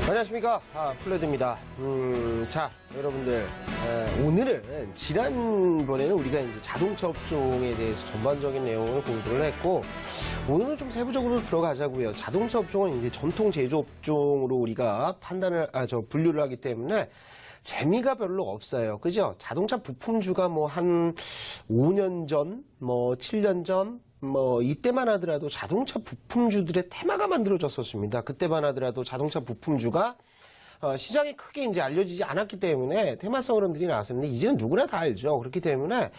안녕하십니까. 플레드입니다. 자, 여러분들, 오늘은 지난번에는 우리가 이제 자동차 업종에 대해서 전반적인 내용을 공부를 했고, 오늘은 좀 세부적으로 들어가자고요. 자동차 업종은 이제 전통 제조 업종으로 우리가 분류를 하기 때문에 재미가 별로 없어요. 그죠? 자동차 부품주가 뭐 한 5년 전, 뭐 7년 전, 뭐 이때만 하더라도 자동차 부품주들의 테마가 만들어졌었습니다. 그때만 하더라도 자동차 부품주가 시장에 크게 이제 알려지지 않았기 때문에 테마성 흐름들이 나왔었는데 이제는 누구나 다 알죠. 그렇기 때문에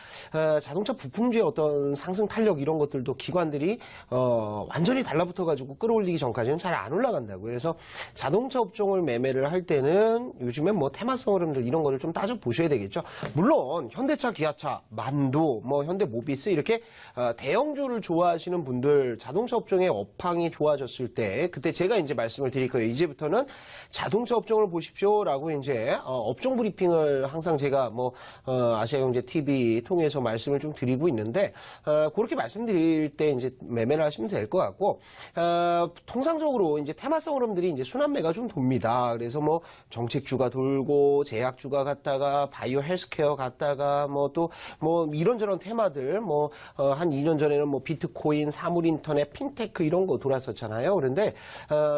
자동차 부품주의 어떤 상승 탄력 이런 것들도 기관들이 완전히 달라붙어가지고 끌어올리기 전까지는 잘 안 올라간다고요. 그래서 자동차 업종을 매매를 할 때는 요즘엔 뭐 테마성 흐름들 이런 거를 좀 따져 보셔야 되겠죠. 물론 현대차, 기아차, 만도, 뭐 현대모비스 이렇게 대형주를 좋아하시는 분들 자동차 업종의 업황이 좋아졌을 때 그때 제가 이제 말씀을 드릴 거예요. 이제부터는 자동차 업종을 보십시오라고 이제 업종 브리핑을 항상 제가 뭐 아시아경제 TV 통해서 말씀을 좀 드리고 있는데 그렇게 말씀드릴 때 이제 매매를 하시면 될 것 같고 통상적으로 이제 테마성 흐름들이 이제 순환매가 좀 돕니다. 그래서 뭐 정책주가 돌고 제약주가 갔다가 바이오 헬스케어 갔다가 뭐 또 뭐 이런저런 테마들 뭐 한 2년 전에는 뭐 비트코인, 사물인터넷, 핀테크 이런 거 돌았었잖아요. 그런데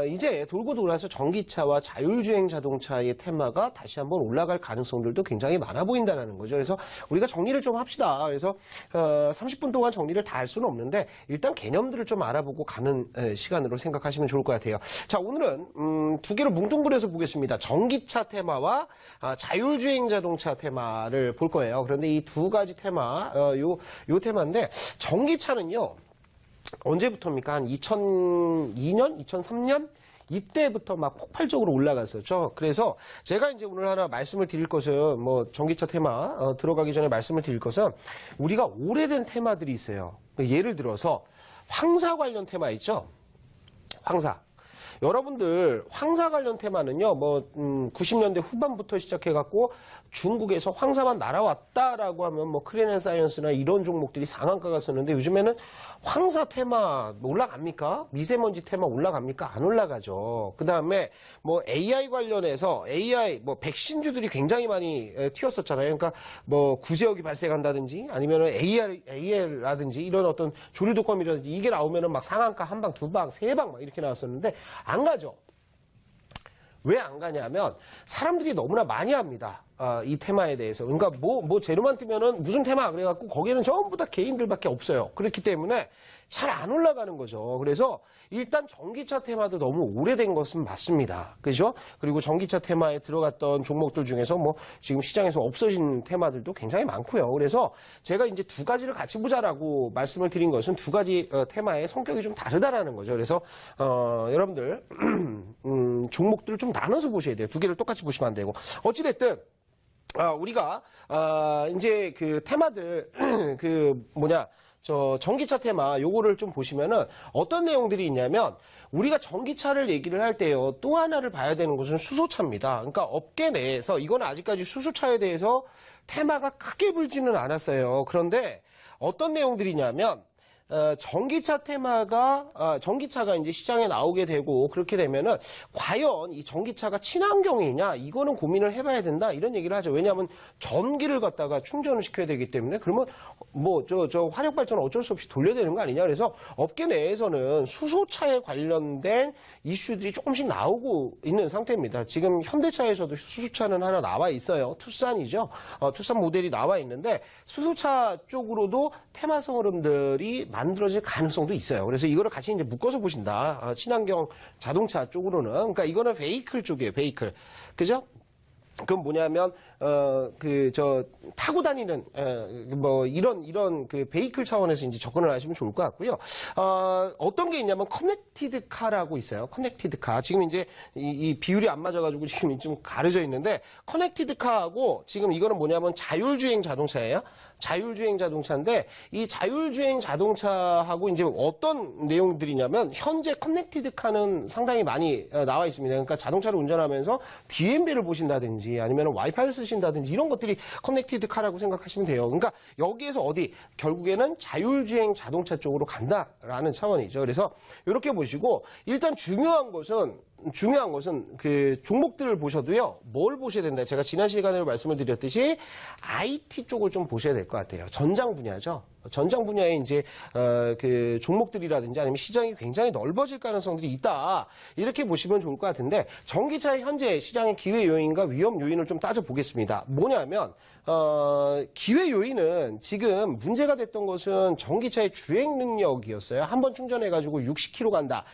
이제 돌고 돌아서 전기차와 자율주행 자동차의 테마가 다시 한번 올라갈 가능성들도 굉장히 많아 보인다는 거죠. 그래서 우리가 정리를 좀 합시다. 그래서 30분 동안 정리를 다 할 수는 없는데 일단 개념들을 좀 알아보고 가는 시간으로 생각하시면 좋을 것 같아요. 자, 오늘은 두 개를 뭉뚱그려서 보겠습니다. 전기차 테마와 자율주행 자동차 테마를 볼 거예요. 그런데 이 두 가지 테마, 요 테마인데 전기차는요. 언제부터입니까? 한 2002년, 2003년? 이때부터 막 폭발적으로 올라갔었죠. 그래서 제가 이제 오늘 하나 말씀을 드릴 것은 뭐 전기차 테마 들어가기 전에 말씀을 드릴 것은 우리가 오래된 테마들이 있어요. 예를 들어서 황사 관련 테마 있죠. 황사. 여러분들 황사 관련 테마는요. 뭐 90년대 후반부터 시작해갖고 중국에서 황사만 날아왔다라고 하면 뭐 크리넨사이언스나 이런 종목들이 상한가가 썼는데 요즘에는 황사 테마 올라갑니까? 미세먼지 테마 올라갑니까? 안 올라가죠. 그 다음에 뭐 AI 관련해서 AI 뭐 백신주들이 굉장히 많이 튀었었잖아요. 그러니까 뭐 구제역이 발생한다든지 아니면 AR라든지 이런 어떤 조류독감이라든지 이게 나오면은 막 상한가 한 방, 두 방, 세 방 막 이렇게 나왔었는데 안 가죠. 왜 안 가냐면 사람들이 너무나 많이 합니다. 이 테마에 대해서. 그러니까 뭐 재료만 뜨면은 무슨 테마 그래갖고 거기에는 전부 다 개인들밖에 없어요. 그렇기 때문에 잘 안 올라가는 거죠. 그래서 일단 전기차 테마도 너무 오래된 것은 맞습니다. 그죠? 그리고 전기차 테마에 들어갔던 종목들 중에서 뭐 지금 시장에서 없어진 테마들도 굉장히 많고요. 그래서 제가 이제 두 가지를 같이 보자라고 말씀을 드린 것은 두 가지 테마의 성격이 좀 다르다라는 거죠. 그래서 여러분들 종목들을 좀 나눠서 보셔야 돼요. 두 개를 똑같이 보시면 안 되고. 어찌됐든 우리가 이제 그 테마들 전기차 테마 요거를 좀 보시면은 어떤 내용들이 있냐면 우리가 전기차를 얘기를 할 때요. 또 하나를 봐야 되는 것은 수소차입니다. 그러니까 업계 내에서 이건 아직까지 수소차에 대해서 테마가 크게 불지는 않았어요. 그런데 어떤 내용들이냐면 전기차 테마가 전기차가 이제 시장에 나오게 되고 그렇게 되면은 과연 이 전기차가 친환경이냐 이거는 고민을 해봐야 된다 이런 얘기를 하죠. 왜냐하면 전기를 갖다가 충전을 시켜야 되기 때문에 그러면 뭐 저 화력 발전을 어쩔 수 없이 돌려야 되는 거 아니냐. 그래서 업계 내에서는 수소차에 관련된 이슈들이 조금씩 나오고 있는 상태입니다. 지금 현대차에서도 수소차는 하나 나와 있어요. 투싼이죠. 투싼 모델이 나와 있는데 수소차 쪽으로도 테마성 흐름들이 만들어질 가능성도 있어요. 그래서 이거를 같이 이제 묶어서 보신다. 친환경 자동차 쪽으로는. 그러니까 이거는 베이클 쪽이에요. 베이클. 그죠? 그건 뭐냐면 타고 다니는 뭐 이런 그 베이클 차원에서 이제 접근을 하시면 좋을 것 같고요. 어떤 게 있냐면 커넥티드 카라고 있어요. 커넥티드 카. 지금 이제 이 비율이 안 맞아가지고 지금 좀 가려져 있는데 커넥티드 카하고 지금 이거는 뭐냐면 자율주행 자동차예요. 자율주행 자동차인데 이 자율주행 자동차하고 이제 어떤 내용들이냐면 현재 커넥티드 카는 상당히 많이 나와 있습니다. 그러니까 자동차를 운전하면서 DMB를 보신다든지 아니면 와이파이를 쓰신다든지 이런 것들이 커넥티드 카라고 생각하시면 돼요. 그러니까 여기에서 결국에는 자율주행 자동차 쪽으로 간다라는 차원이죠. 그래서 이렇게 보시고 일단 중요한 것은 중요한 것은 그 종목들을 보셔도요, 뭘 보셔야 된다. 제가 지난 시간에 말씀을 드렸듯이 IT 쪽을 좀 보셔야 될 것 같아요. 전장 분야죠. 전장 분야에 이제 그 종목들이라든지 아니면 시장이 굉장히 넓어질 가능성들이 있다. 이렇게 보시면 좋을 것 같은데 전기차의 현재 시장의 기회 요인과 위험 요인을 좀 따져 보겠습니다. 뭐냐면 기회 요인은 지금 문제가 됐던 것은 전기차의 주행 능력이었어요. 한번 충전해가지고 60km 간다.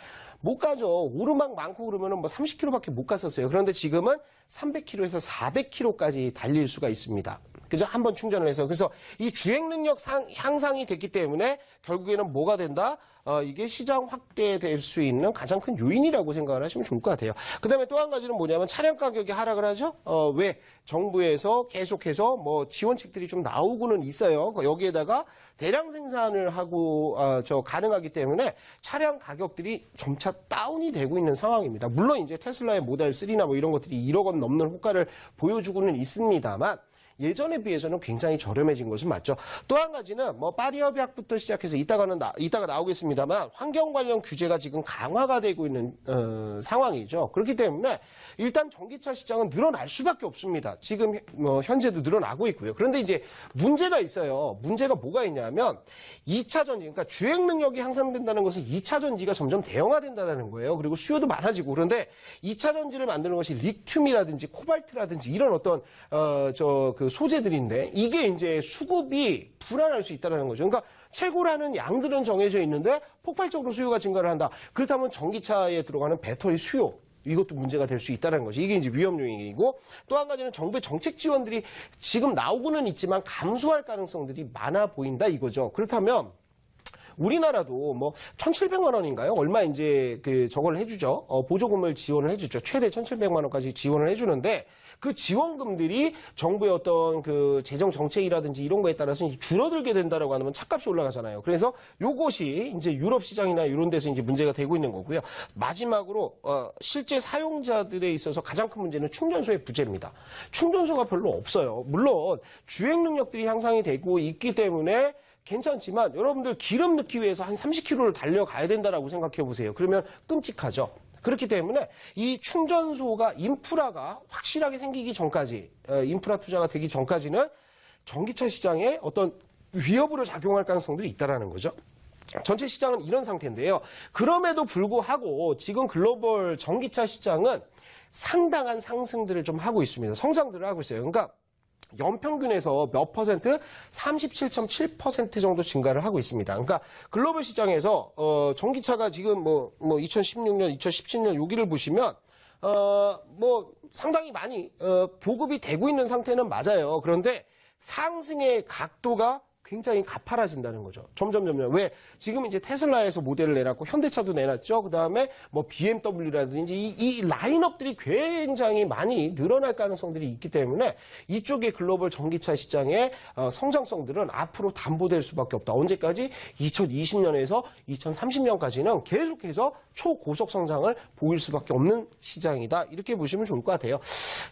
못 가죠. 오르막 많고 그러면은 뭐 30km밖에 못 갔었어요. 그런데 지금은 300km에서 400km까지 달릴 수가 있습니다. 그죠? 한번 충전을 해서. 그래서 이 주행 능력 향상이 됐기 때문에 결국에는 뭐가 된다? 이게 시장 확대될 수 있는 가장 큰 요인이라고 생각을 하시면 좋을 것 같아요. 그 다음에 또 한 가지는 뭐냐면 차량 가격이 하락을 하죠? 왜? 정부에서 계속해서 뭐 지원책들이 좀 나오고는 있어요. 여기에다가 대량 생산을 하고, 가능하기 때문에 차량 가격들이 점차 다운이 되고 있는 상황입니다. 물론 이제 테슬라의 모델 3나 뭐 이런 것들이 1억 원 넘는 호가를 보여주고는 있습니다만, 예전에 비해서는 굉장히 저렴해진 것은 맞죠. 또 한 가지는 뭐 파리 협약부터 시작해서 이따가 나오겠습니다만 환경 관련 규제가 지금 강화가 되고 있는 상황이죠. 그렇기 때문에 일단 전기차 시장은 늘어날 수밖에 없습니다. 지금 현재도 늘어나고 있고요. 그런데 이제 문제가 있어요. 문제가 뭐가 있냐면 2차 전지, 그러니까 주행 능력이 향상된다는 것은 2차 전지가 점점 대형화된다는 거예요. 그리고 수요도 많아지고. 그런데 2차 전지를 만드는 것이 리튬이라든지 코발트라든지 이런 어떤 그 소재들인데 이게 이제 수급이 불안할 수 있다는 거죠. 그러니까 최고라는 양들은 정해져 있는데 폭발적으로 수요가 증가를 한다. 그렇다면 전기차에 들어가는 배터리 수요 이것도 문제가 될 수 있다는 것이 이게 이제 위험 요인이고 또 한 가지는 정부의 정책 지원들이 지금 나오고는 있지만 감소할 가능성들이 많아 보인다 이거죠. 그렇다면 우리나라도 뭐 1,700만 원인가요? 얼마 이제 저걸 해주죠. 보조금을 지원을 해주죠. 최대 1,700만 원까지 지원을 해주는데 그 지원금들이 정부의 어떤 그 재정 정책이라든지 이런 거에 따라서 이제 줄어들게 된다라고 하면 차값이 올라가잖아요. 그래서 요것이 이제 유럽 시장이나 이런 데서 이제 문제가 되고 있는 거고요. 마지막으로 실제 사용자들에 있어서 가장 큰 문제는 충전소의 부재입니다. 충전소가 별로 없어요. 물론 주행 능력들이 향상이 되고 있기 때문에 괜찮지만 여러분들 기름 넣기 위해서 한 30km를 달려가야 된다라고 생각해 보세요. 그러면 끔찍하죠. 그렇기 때문에 이 충전소가 인프라가 확실하게 생기기 전까지 인프라 투자가 되기 전까지는 전기차 시장에 어떤 위협으로 작용할 가능성들이 있다라는 거죠. 전체 시장은 이런 상태인데요. 그럼에도 불구하고 지금 글로벌 전기차 시장은 상당한 상승들을 좀 하고 있습니다. 성장들을 하고 있어요. 그러니까 연평균에서 몇 퍼센트? 37.7% 정도 증가를 하고 있습니다. 그러니까 글로벌 시장에서 전기차가 지금 뭐 2016년, 2017년 여기를 보시면 뭐 상당히 많이 보급이 되고 있는 상태는 맞아요. 그런데 상승의 각도가 굉장히 가파라진다는 거죠. 점점. 왜? 지금 이제 테슬라에서 모델을 내놨고, 현대차도 내놨죠. 그 다음에 뭐 BMW라든지 이 라인업들이 굉장히 많이 늘어날 가능성들이 있기 때문에 이쪽의 글로벌 전기차 시장의 성장성들은 앞으로 담보될 수밖에 없다. 언제까지? 2020년에서 2030년까지는 계속해서 초고속 성장을 보일 수밖에 없는 시장이다. 이렇게 보시면 좋을 것 같아요.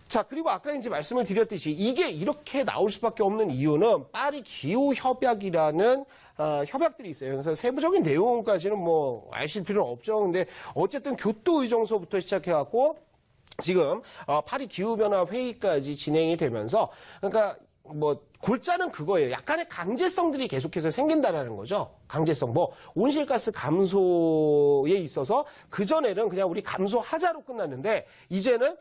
자, 그리고 아까 이제 말씀을 드렸듯이 이게 이렇게 나올 수밖에 없는 이유는 파리 기후 협약이라는 협약들이 있어요. 그래서 세부적인 내용까지는 뭐 아실 필요는 없죠. 근데 어쨌든 교토 의정서부터 시작해갖고 지금 파리 기후변화 회의까지 진행이 되면서 그러니까 뭐 골자는 그거예요. 약간의 강제성들이 계속해서 생긴다라는 거죠. 강제성. 뭐 온실가스 감소에 있어서 그전에는 그냥 우리 감소하자로 끝났는데 이제는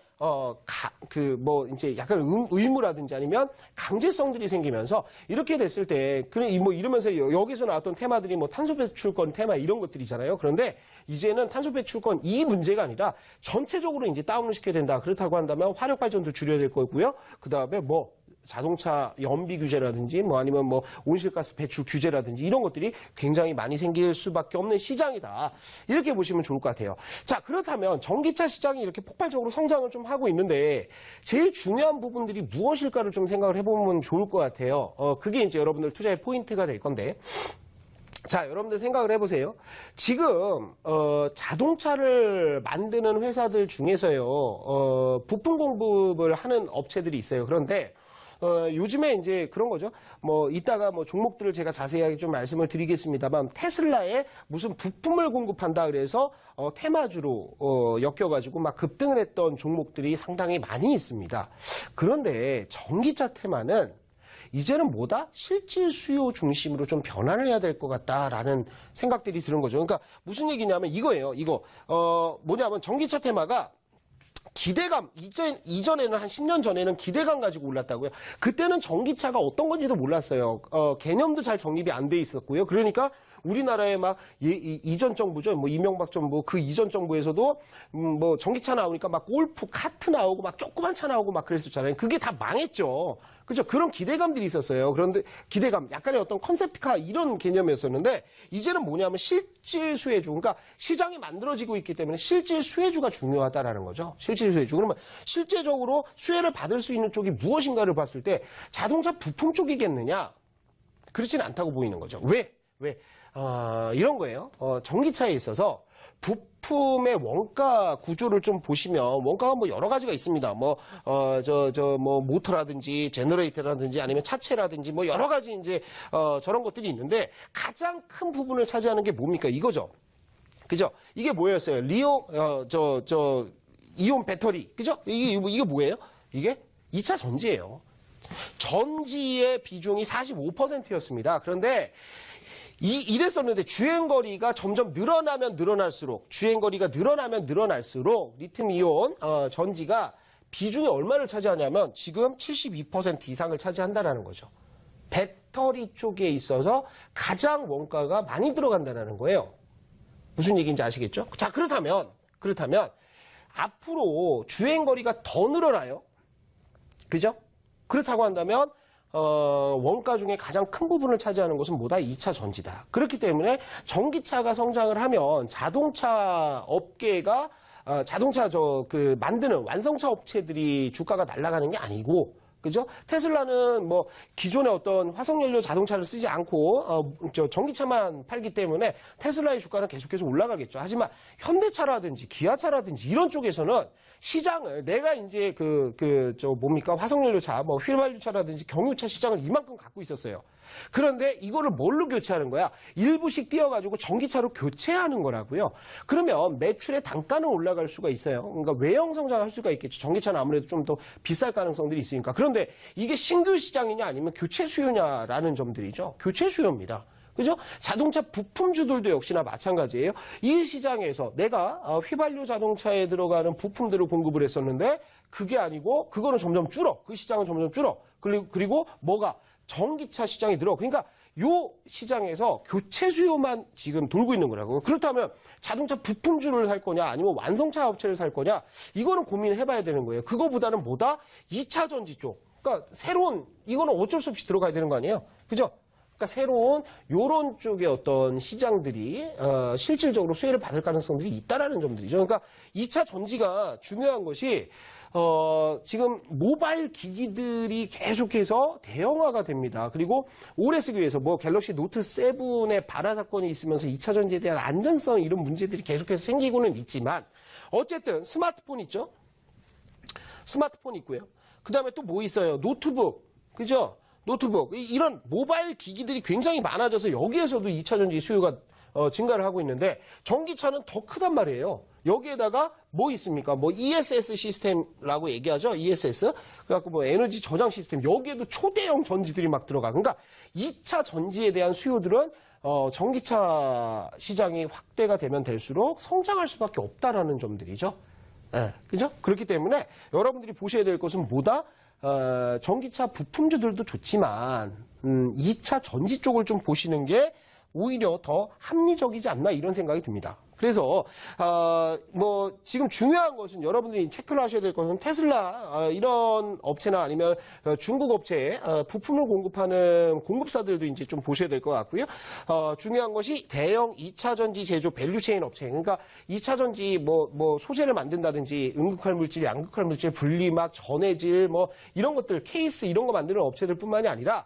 이제 약간 의무라든지 아니면 강제성들이 생기면서 이렇게 됐을 때 뭐 이러면서 여기서 나왔던 테마들이 뭐 탄소 배출권 테마 이런 것들이잖아요. 그런데 이제는 탄소 배출권 이 문제가 아니라 전체적으로 이제 다운을 시켜야 된다. 그렇다고 한다면 화력 발전도 줄여야 될 거고요. 그다음에 뭐 자동차 연비 규제라든지 뭐 아니면 뭐 온실가스 배출 규제라든지 이런 것들이 굉장히 많이 생길 수밖에 없는 시장이다. 이렇게 보시면 좋을 것 같아요. 자, 그렇다면 전기차 시장이 이렇게 폭발적으로 성장을 좀 하고 있는데 제일 중요한 부분들이 무엇일까를 좀 생각을 해보면 좋을 것 같아요. 그게 이제 여러분들 투자의 포인트가 될 건데. 자, 여러분들 생각을 해보세요. 지금 자동차를 만드는 회사들 중에서요. 부품 공급을 하는 업체들이 있어요. 그런데 요즘에 이제 그런 거죠. 뭐 이따가 뭐 종목들을 제가 자세하게 좀 말씀을 드리겠습니다만 테슬라에 무슨 부품을 공급한다 그래서 테마주로 엮여가지고 막 급등을 했던 종목들이 상당히 많이 있습니다. 그런데 전기차 테마는 이제는 뭐다? 실질 수요 중심으로 좀 변화를 해야 될 것 같다라는 생각들이 드는 거죠. 그러니까 무슨 얘기냐면 이거예요. 이거 뭐냐면 전기차 테마가 기대감, 이전에는 한 10년 전에는 기대감 가지고 올랐다고요. 그때는 전기차가 어떤 건지도 몰랐어요. 개념도 잘 정립이 안 돼 있었고요. 그러니까 우리나라의 막 이전 정부죠. 뭐 이명박 정부, 그 이전 정부에서도 뭐 전기차 나오니까 막 골프, 카트 나오고 막 조그만 차 나오고 막 그랬었잖아요. 그게 다 망했죠. 그죠? 그런 기대감들이 있었어요. 그런데 기대감, 약간의 어떤 컨셉카 이런 개념이었었는데 이제는 뭐냐면 실질 수혜주, 그러니까 시장이 만들어지고 있기 때문에 실질 수혜주가 중요하다라는 거죠. 실질 수혜주. 그러면 실제적으로 수혜를 받을 수 있는 쪽이 무엇인가를 봤을 때 자동차 부품 쪽이겠느냐? 그렇진 않다고 보이는 거죠. 왜? 이런 거예요. 전기차에 있어서 부품의 원가 구조를 좀 보시면 원가가 뭐 여러 가지가 있습니다. 뭐 모터라든지 제너레이터라든지 아니면 차체라든지 뭐 여러 가지 이제 저런 것들이 있는데 가장 큰 부분을 차지하는 게 뭡니까? 이거죠. 그죠? 이게 뭐였어요? 이온 배터리. 그죠? 이게 뭐예요? 이게 2차 전지예요. 전지의 비중이 45%였습니다. 그런데 이랬었는데 주행거리가 점점 늘어나면 늘어날수록 리튬이온 전지가 비중이 얼마를 차지하냐면 지금 72% 이상을 차지한다는 거죠. 배터리 쪽에 있어서 가장 원가가 많이 들어간다는 거예요. 무슨 얘기인지 아시겠죠? 자, 그렇다면 앞으로 주행거리가 더 늘어나요. 그죠? 그렇다고 한다면 원가 중에 가장 큰 부분을 차지하는 것은 뭐다? 2차 전지다. 그렇기 때문에 전기차가 성장을 하면 자동차 업계가 자동차 만드는 완성차 업체들이 주가가 날아가는 게 아니고, 그죠? 테슬라는 뭐 기존의 어떤 화석연료 자동차를 쓰지 않고 전기차만 팔기 때문에 테슬라의 주가는 계속해서 올라가겠죠. 하지만 현대차라든지 기아차라든지 이런 쪽에서는 시장을 내가 이제 화석연료차, 뭐 휘발유차라든지 경유차 시장을 이만큼 갖고 있었어요. 그런데 이거를 뭘로 교체하는 거야? 일부씩 띄어가지고 전기차로 교체하는 거라고요. 그러면 매출의 단가는 올라갈 수가 있어요. 그러니까 외형 성장할 수가 있겠죠. 전기차는 아무래도 좀 더 비쌀 가능성들이 있으니까. 그런데 이게 신규 시장이냐 아니면 교체 수요냐라는 점들이죠. 교체 수요입니다. 그죠? 자동차 부품주들도 역시나 마찬가지예요. 이 시장에서 내가 휘발유 자동차에 들어가는 부품들을 공급을 했었는데 그게 아니고 그거는 점점 줄어. 그 시장은 점점 줄어. 그리고 뭐가? 전기차 시장이 늘어. 그러니까 요 시장에서 교체 수요만 지금 돌고 있는 거라고. 그렇다면 자동차 부품주를 살 거냐 아니면 완성차 업체를 살 거냐 이거는 고민을 해봐야 되는 거예요. 그거보다는 뭐다? 2차 전지 쪽. 그러니까 새로운 이거는 어쩔 수 없이 들어가야 되는 거 아니에요. 그죠? 그러니까 새로운 요런 쪽의 어떤 시장들이 실질적으로 수혜를 받을 가능성들이 있다라는 점들이죠. 그러니까 2차 전지가 중요한 것이 지금 모바일 기기들이 계속해서 대형화가 됩니다. 그리고 오래 쓰기 위해서 뭐 갤럭시 노트 7의 발화 사건이 있으면서 2차 전지에 대한 안전성 이런 문제들이 계속해서 생기고는 있지만 어쨌든 스마트폰 있죠? 스마트폰 있고요. 그 다음에 또 뭐 있어요? 노트북. 그죠? 노트북. 이런 모바일 기기들이 굉장히 많아져서 여기에서도 2차 전지 수요가 증가를 하고 있는데 전기차는 더 크단 말이에요. 여기에다가 뭐 있습니까? 뭐 ESS 시스템이라고 얘기하죠. ESS. 그래갖고 뭐 에너지 저장 시스템. 여기에도 초대형 전지들이 막 들어가. 그러니까 2차 전지에 대한 수요들은 전기차 시장이 확대가 되면 될수록 성장할 수밖에 없다라는 점들이죠. 네, 그죠? 그렇기 때문에 여러분들이 보셔야 될 것은 뭐다? 전기차 부품주들도 좋지만 2차 전지 쪽을 좀 보시는 게 오히려 더 합리적이지 않나 이런 생각이 듭니다. 그래서 뭐 지금 중요한 것은 여러분들이 체크를 하셔야 될 것은 테슬라 이런 업체나 아니면 중국 업체에 부품을 공급하는 공급사들도 이제 좀 보셔야 될 것 같고요. 중요한 것이 대형 2차 전지 제조 밸류체인 업체. 그러니까 2차 전지 뭐 소재를 만든다든지 응급할 물질, 양극할 물질, 분리막, 전해질 뭐 이런 것들 케이스 이런 거 만드는 업체들뿐만이 아니라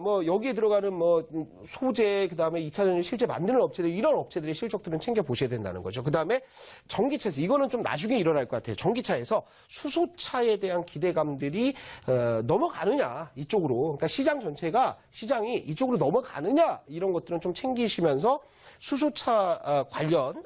뭐 여기에 들어가는 뭐 소재, 그다음에 2차 전지 실제 만드는 업체들, 이런 업체들의 실적들은 챙겨 보셔야 된다는 거죠. 그다음에 전기차에서, 이거는 좀 나중에 일어날 것 같아요. 전기차에서 수소차에 대한 기대감들이 넘어가느냐 이쪽으로, 그러니까 시장이 이쪽으로 넘어가느냐, 이런 것들은 좀 챙기시면서 수소차 관련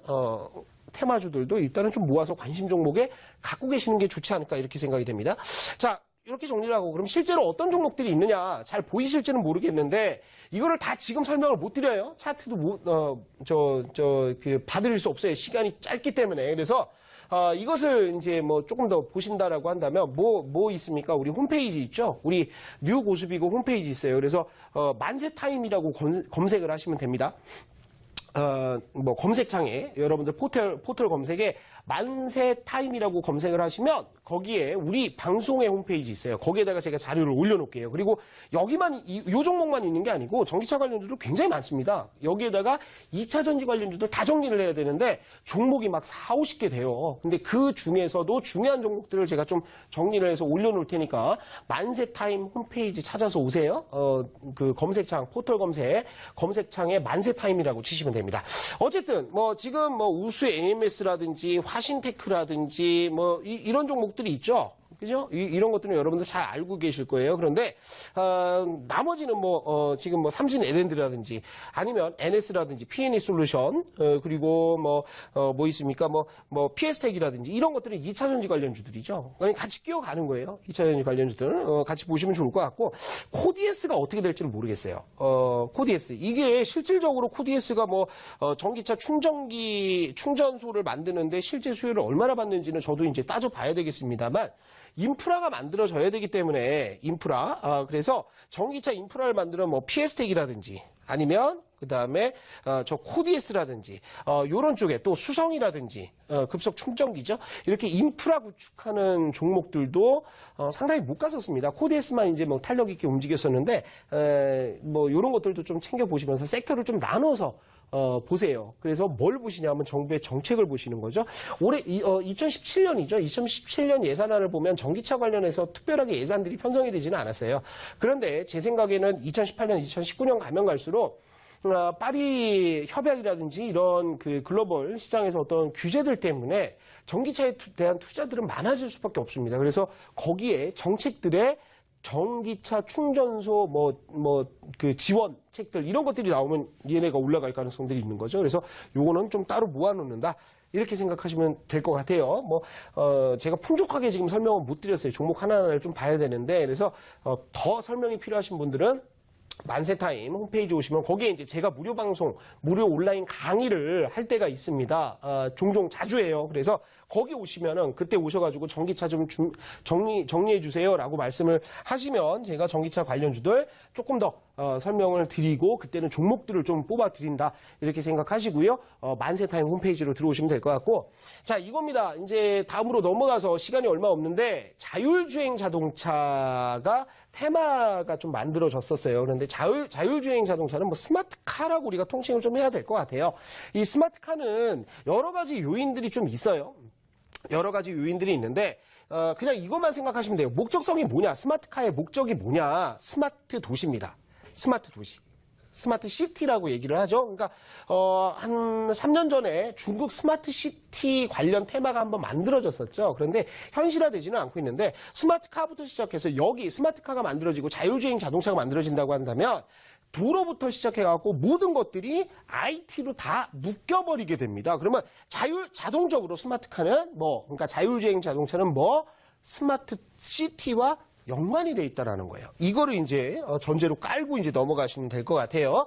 테마주들도 일단은 좀 모아서 관심 종목에 갖고 계시는 게 좋지 않을까, 이렇게 생각이 됩니다. 자, 이렇게 정리를 하고, 그럼 실제로 어떤 종목들이 있느냐 잘 보이실지는 모르겠는데, 이거를 다 지금 설명을 못 드려요. 차트도 받을 수 없어요. 시간이 짧기 때문에. 그래서 이것을 이제 뭐 조금 더 보신다라고 한다면 뭐 있습니까? 우리 홈페이지 있죠? 우리 뉴고수비고 홈페이지 있어요. 그래서 만세타임이라고 검색을 하시면 됩니다. 뭐 검색창에 여러분들 포털 검색에 만세타임이라고 검색을 하시면 거기에 우리 방송의 홈페이지 있어요. 거기에다가 제가 자료를 올려놓을게요. 그리고 여기만 요 종목만 있는 게 아니고 전기차 관련주도 굉장히 많습니다. 여기에다가 2차 전지 관련주도 다 정리를 해야 되는데 종목이 막 4, 50개 돼요. 근데 그 중에서도 중요한 종목들을 제가 좀 정리를 해서 올려놓을 테니까 만세타임 홈페이지 찾아서 오세요. 그 검색창, 포털 검색창에 만세타임이라고 치시면 됩니다. 어쨌든 뭐 지금 뭐 우수 AMS라든지 화신테크라든지 뭐 이런 종목들이 있죠. 그죠? 이런 것들은 여러분들 잘 알고 계실 거예요. 그런데 나머지는 지금 뭐 삼진 L&D라든지 아니면 NS라든지 P&E 솔루션, 그리고 뭐 있습니까? 뭐 PS텍이라든지 이런 것들은 2차 전지 관련주들이죠. 같이 끼어가는 거예요. 2차 전지 관련주들 같이 보시면 좋을 것 같고, 코디에스가 어떻게 될지는 모르겠어요. 코디에스, 이게 실질적으로 코디에스가 전기차 충전소를 만드는데 실제 수요를 얼마나 받는지는 저도 이제 따져봐야 되겠습니다만, 인프라가 만들어져야 되기 때문에 그래서 전기차 인프라를 만드는 뭐 PS텍이라든지 아니면 그다음에 저 코디에스라든지 요런 쪽에 또 수성이라든지 급속 충전기죠. 이렇게 인프라 구축하는 종목들도 상당히 못 갔었습니다. 코디에스만 이제 뭐 탄력 있게 움직였었는데 뭐 요런 것들도 좀 챙겨 보시면서 섹터를 좀 나눠서 보세요. 그래서 뭘 보시냐면 정부의 정책을 보시는 거죠. 올해 2017년이죠. 2017년 예산안을 보면 전기차 관련해서 특별하게 예산들이 편성이 되지는 않았어요. 그런데 제 생각에는 2018년, 2019년 가면 갈수록 파리 협약이라든지 이런 그 글로벌 시장에서 어떤 규제들 때문에 전기차에 대한 투자들은 많아질 수밖에 없습니다. 그래서 거기에 정책들의 전기차 충전소 그 지원책들 이런 것들이 나오면 얘네가 올라갈 가능성들이 있는 거죠. 그래서 요거는 좀 따로 모아놓는다, 이렇게 생각하시면 될 것 같아요. 제가 풍족하게 지금 설명은 못 드렸어요. 종목 하나하나를 좀 봐야 되는데, 그래서 더 설명이 필요하신 분들은 만세타임 홈페이지 오시면 거기에 이제 제가 무료 방송, 무료 온라인 강의를 할 때가 있습니다. 종종 자주 해요. 그래서 거기 오시면은 그때 오셔가지고 전기차 좀 정리해 주세요라고 말씀을 하시면 제가 전기차 관련주들 조금 더 설명을 드리고 그때는 종목들을 좀 뽑아 드린다, 이렇게 생각하시고요. 만세타임 홈페이지로 들어오시면 될 것 같고, 자, 이겁니다. 이제 다음으로 넘어가서 시간이 얼마 없는데 자율주행 자동차가 테마가 좀 만들어졌었어요. 그런데 자율주행 자동차는 뭐 스마트카라고 우리가 통칭을 좀 해야 될 것 같아요. 이 스마트카는 여러 가지 요인들이 좀 있어요. 여러 가지 요인들이 있는데 그냥 이것만 생각하시면 돼요. 목적성이 뭐냐? 스마트카의 목적이 뭐냐? 스마트 도시입니다. 스마트 도시. 스마트 시티라고 얘기를 하죠. 그러니까 한 3년 전에 중국 스마트 시티 관련 테마가 한번 만들어졌었죠. 그런데 현실화되지는 않고 있는데, 스마트카부터 시작해서 여기 스마트카가 만들어지고 자율주행 자동차가 만들어진다고 한다면 도로부터 시작해갖고 모든 것들이 IT로 다 묶여버리게 됩니다. 그러면 자동적으로 스마트카는 그러니까 자율주행 자동차는 스마트 시티와 연관이 돼 있다라는 거예요. 이거를 이제 전제로 깔고 이제 넘어가시면 될 것 같아요.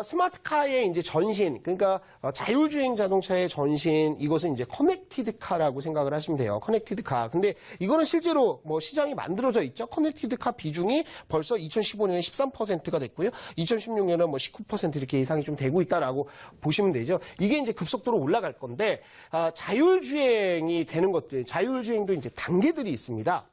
스마트카의 이제 전신, 그러니까 자율주행 자동차의 전신, 이것은 이제 커넥티드 카라고 생각을 하시면 돼요. 커넥티드 카. 근데 이거는 실제로 시장이 만들어져 있죠. 커넥티드 카 비중이 벌써 2015년에 13%가 됐고요. 2016년에 19% 이렇게 예상이 좀 되고 있다라고 보시면 되죠. 이게 이제 급속도로 올라갈 건데, 자율주행이 되는 것들, 자율주행도 이제 단계들이 있습니다.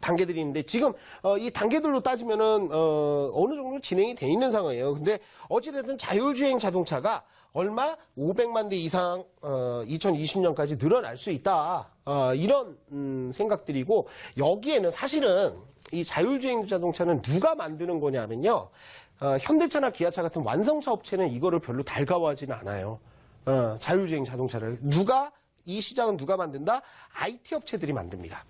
단계들이 있는데 지금 이 단계들로 따지면은 어느 정도 진행이 돼 있는 상황이에요. 근데 어찌됐든 자율주행 자동차가 얼마 500만 대 이상 2020년까지 늘어날 수 있다. 이런 생각들이고, 여기에는 사실은 이 자율주행 자동차는 누가 만드는 거냐면요. 현대차나 기아차 같은 완성차 업체는 이거를 별로 달가워하지는 않아요. 자율주행 자동차를. 이 시장은 누가 만든다? IT 업체들이 만듭니다.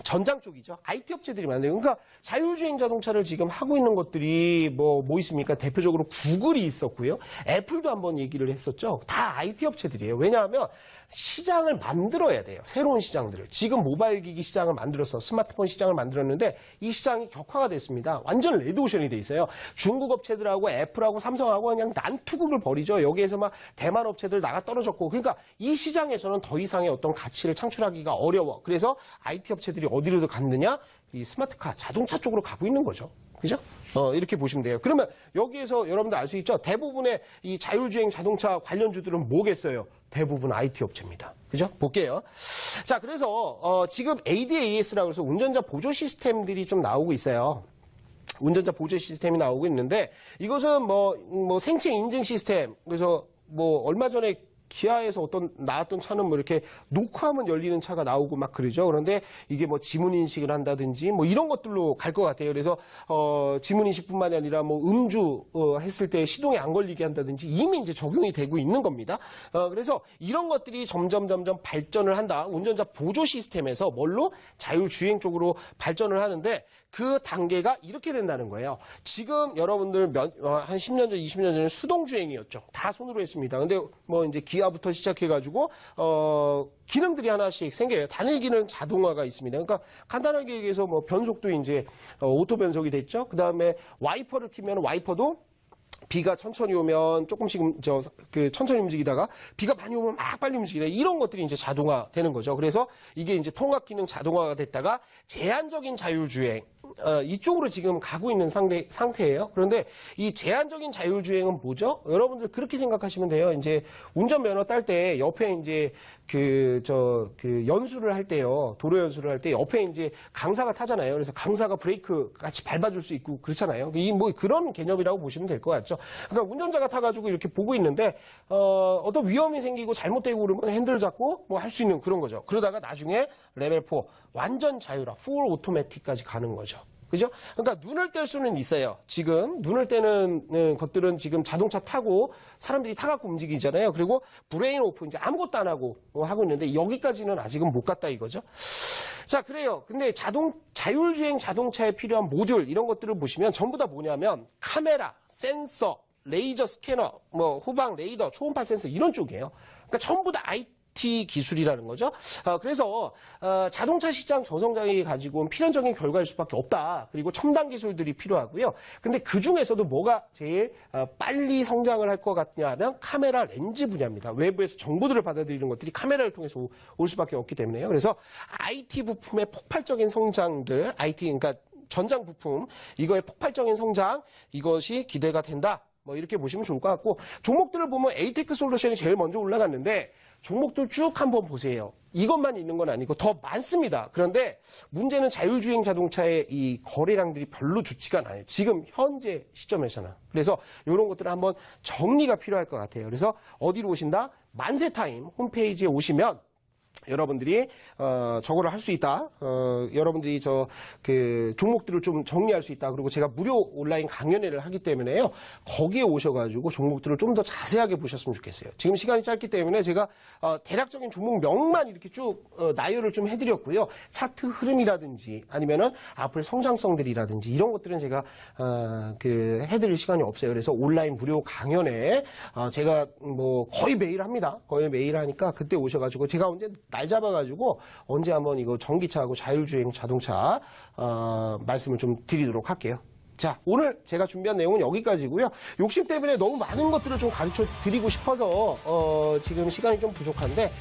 전장 쪽이죠. IT 업체들이 만들어요. 그러니까 자율주행 자동차를 지금 하고 있는 것들이 뭐 있습니까? 대표적으로 구글이 있었고요. 애플도 한번 얘기를 했었죠. 다 IT 업체들이에요. 왜냐하면 시장을 만들어야 돼요. 새로운 시장들을. 지금 모바일 기기 시장을 만들어서 스마트폰 시장을 만들었는데 이 시장이 격화가 됐습니다. 완전 레드오션이 돼 있어요. 중국 업체들하고 애플하고 삼성하고 그냥 난투극을 벌이죠. 여기에서 막 대만 업체들 나가 떨어졌고. 그러니까 이 시장에서는 더 이상의 어떤 가치를 창출하기가 어려워. 그래서 IT 업체들이 어디로 갔느냐? 이 스마트카, 자동차 쪽으로 가고 있는 거죠. 그죠? 이렇게 보시면 돼요. 그러면 여기에서 여러분들 알 수 있죠? 대부분의 이 자율주행 자동차 관련주들은 뭐겠어요? 대부분 IT 업체입니다. 그죠? 볼게요. 자, 그래서 지금 ADAS라고 해서 운전자 보조 시스템들이 좀 나오고 있어요. 운전자 보조 시스템이 나오고 있는데 이것은 뭐 생체 인증 시스템. 그래서 얼마 전에 기아에서 나왔던 차는 이렇게 녹화하면 열리는 차가 나오고 막 그러죠. 그런데 이게 지문 인식을 한다든지 이런 것들로 갈 것 같아요. 그래서 지문 인식뿐만이 아니라 음주 했을 때 시동이 안 걸리게 한다든지 이미 이제 적용이 되고 있는 겁니다. 그래서 이런 것들이 점점 발전을 한다. 운전자 보조 시스템에서 뭘로 자율주행 쪽으로 발전을 하는데 그 단계가 이렇게 된다는 거예요. 지금 여러분들 한 10년 전, 20년 전에 수동주행이었죠. 다 손으로 했습니다. 근데 이제 기아부터 시작해가지고 기능들이 하나씩 생겨요. 단일 기능 자동화가 있습니다. 그러니까 간단하게 얘기해서 변속도 이제 오토 변속이 됐죠. 그 다음에 와이퍼를 켜면 와이퍼도 비가 천천히 오면 조금씩 천천히 움직이다가 비가 많이 오면 막 빨리 움직이다. 이런 것들이 이제 자동화 되는 거죠. 그래서 이게 이제 통합 기능 자동화가 됐다가 제한적인 자율주행 이쪽으로 지금 가고 있는 상태예요. 그런데 이 제한적인 자율주행은 뭐죠? 여러분들 그렇게 생각하시면 돼요. 이제 운전면허 딸 때 옆에 이제 연수를 할 때요. 도로 연수를 할 때 옆에 이제 강사가 타잖아요. 그래서 강사가 브레이크 같이 밟아줄 수 있고 그렇잖아요. 그런 개념이라고 보시면 될 것 같죠. 그러니까 운전자가 타가지고 이렇게 보고 있는데, 어떤 위험이 생기고 잘못되고 그러면 핸들 잡고 할 수 있는 그런 거죠. 그러다가 나중에 레벨 4, 완전 자율화, 풀 오토매틱까지 가는 거죠. 그죠? 그러니까 눈을 뗄 수는 있어요. 지금 눈을 떼는 것들은 지금 자동차 타고 사람들이 타갖고 움직이잖아요. 그리고 브레인 오프 이제 아무것도 안 하고 있는데 여기까지는 아직은 못 갔다 이거죠. 자, 그래요. 근데 자율주행 자동차에 필요한 모듈 이런 것들을 보시면 전부 다 뭐냐면 카메라, 센서, 레이저 스캐너, 후방 레이더, 초음파 센서 이런 쪽이에요. 그러니까 전부 다 IT 기술이라는 거죠. 그래서 자동차 시장 저성장이 가지고 온 필연적인 결과일 수밖에 없다. 그리고 첨단 기술들이 필요하고요. 근데 그 중에서도 뭐가 제일 빨리 성장을 할 것 같냐면 카메라 렌즈 분야입니다. 외부에서 정보들을 받아들이는 것들이 카메라를 통해서 올 수밖에 없기 때문에요. 그래서 IT 부품의 폭발적인 성장들, 그러니까 전장 부품 이거의 폭발적인 성장 이것이 기대가 된다. 이렇게 보시면 좋을 것 같고 종목들을 보면 에이테크 솔루션이 제일 먼저 올라갔는데 종목들 쭉 한번 보세요. 이것만 있는 건 아니고 더 많습니다. 그런데 문제는 자율주행 자동차의 이 거래량들이 별로 좋지가 않아요. 지금 현재 시점에서는. 그래서 이런 것들은 한번 정리가 필요할 것 같아요. 그래서 어디로 오신다? 만세타임 홈페이지에 오시면 여러분들이 저거를 할 수 있다. 여러분들이 종목들을 좀 정리할 수 있다. 그리고 제가 무료 온라인 강연회를 하기 때문에요. 거기에 오셔가지고 종목들을 좀 더 자세하게 보셨으면 좋겠어요. 지금 시간이 짧기 때문에 제가 대략적인 종목명만 이렇게 쭉 나열을 좀 해드렸고요. 차트 흐름이라든지 아니면은 앞으로의 성장성들이라든지 이런 것들은 제가 해드릴 시간이 없어요. 그래서 온라인 무료 강연회 제가 거의 매일 합니다. 거의 매일 하니까 그때 오셔가지고 제가 언제 날 잡아가지고 언제 한번 이거 전기차하고 자율주행 자동차 말씀을 좀 드리도록 할게요. 자, 오늘 제가 준비한 내용은 여기까지고요. 욕심 때문에 너무 많은 것들을 좀 가르쳐 드리고 싶어서 지금 시간이 좀 부족한데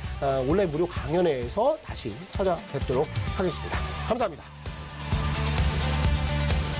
온라인 무료 강연회에서 다시 찾아뵙도록 하겠습니다. 감사합니다.